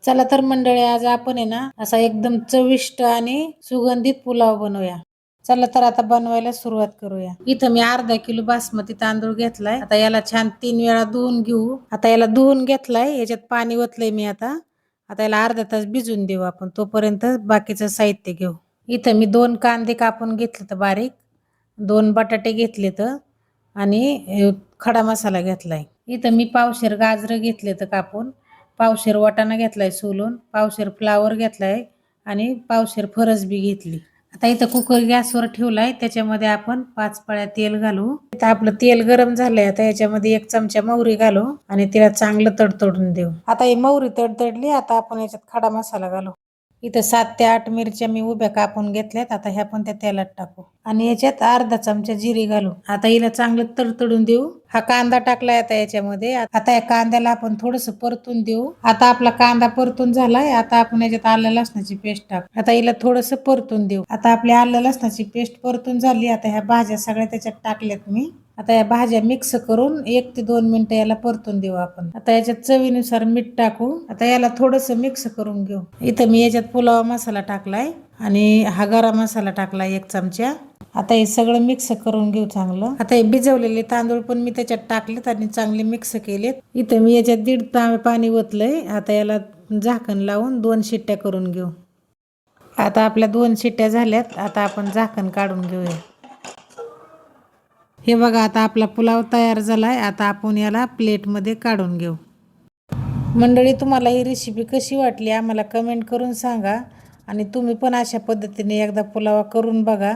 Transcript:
चला तर मंडळी, आज आपण आहे ना असा एकदम चविष्ट आणि सुगंधित पुलाव बनवूया. चला तर आता बनवायला सुरुवात करूया. इथं मी अर्धा किलो बासमती तांदूळ घेतलाय. आता याला छान 3 वेळा धुवून घेऊ. आता याला धुवून घेतलाय, याच्यात पाणी ओतलंय मी आता. आता याला अर्धा तास भिजून देऊ आपण. तोपर्यंत बाकीचं साहित्य घेऊ. इथं मी 2 कांदे कापून घेतले तर बारीक, 2 बटाटे घेतले तर आणि खडा मसाला घेतलाय. इथं मी पावशेर गाजरं घेतले तर कापून, पावशेर वाटाणा घेतलाय सोलून, पावशेर फ्लावर घेतलाय आणि पावशेर फरसबी घेतली. आता इथं कुकर गॅसवर ठेवलाय, त्याच्यामध्ये आपण 5 पळ्या तेल घालू. इथं आपलं तेल गरम झालंय. आता याच्यामध्ये 1 चमचा मोहरी घालू आणि तिला चांगलं तडतडून देऊ. आता ही मोहरी तडतडली, आता आपण याच्यात खडा मसाला घालू. इथं 7 ते 8 मिरच्या मी उभ्या कापून घेतल्यात. आता ह्या पण त्या तेलात टाकू आणि याच्यात अर्धा चमचा जिरे घालू. आता हिला चांगलं तडतडून देऊ. हा कांदा टाकलाय आता याच्यामध्ये. आता या कांद्याला आपण थोडस परतून देऊ. आता आपला कांदा परतून झालाय. आता आपण याच्यात आलं लसणाची पेस्ट टाकू. आता हिला थोडस परतून देऊ. आता आपली आलं लसणाची पेस्ट परतून झाली. आता ह्या भाज्या सगळ्या त्याच्यात टाकल्यात मी. आता या भाज्या मिक्स करून 1 ते 2 मिनिटं याला परतून देऊ आपण. आता याच्यात चवीनुसार मीठ टाकू. आता याला थोडस मिक्स करून घेऊ. इथं मी याच्यात पुलाव मसाला टाकलाय आणि हा गरम मसाला टाकलाय 1 चमचा. आता हे सगळं मिक्स करून घेऊ चांगलं. आता हे भिजवलेले तांदूळ पण मी त्याच्यात टाकलेत आणि चांगले मिक्स केलेत. इथं मी याच्यात 1.5 तांबे पाणी ओतलंय. आता याला झाकण लावून 2 शिट्ट्या करून घेऊ. आता आपल्या 2 शिट्ट्या झाल्यात. आता आपण झाकण काढून घेऊया. हे बघा, आता आपला पुलाव तयार झालाय. आता आपण याला प्लेटमध्ये काढून घेऊ. मंडळी, तुम्हाला ही रेसिपी कशी वाटली आम्हाला कमेंट करून सांगा आणि तुम्ही पण अशा पद्धतीने एकदा पुलाव करून बघा.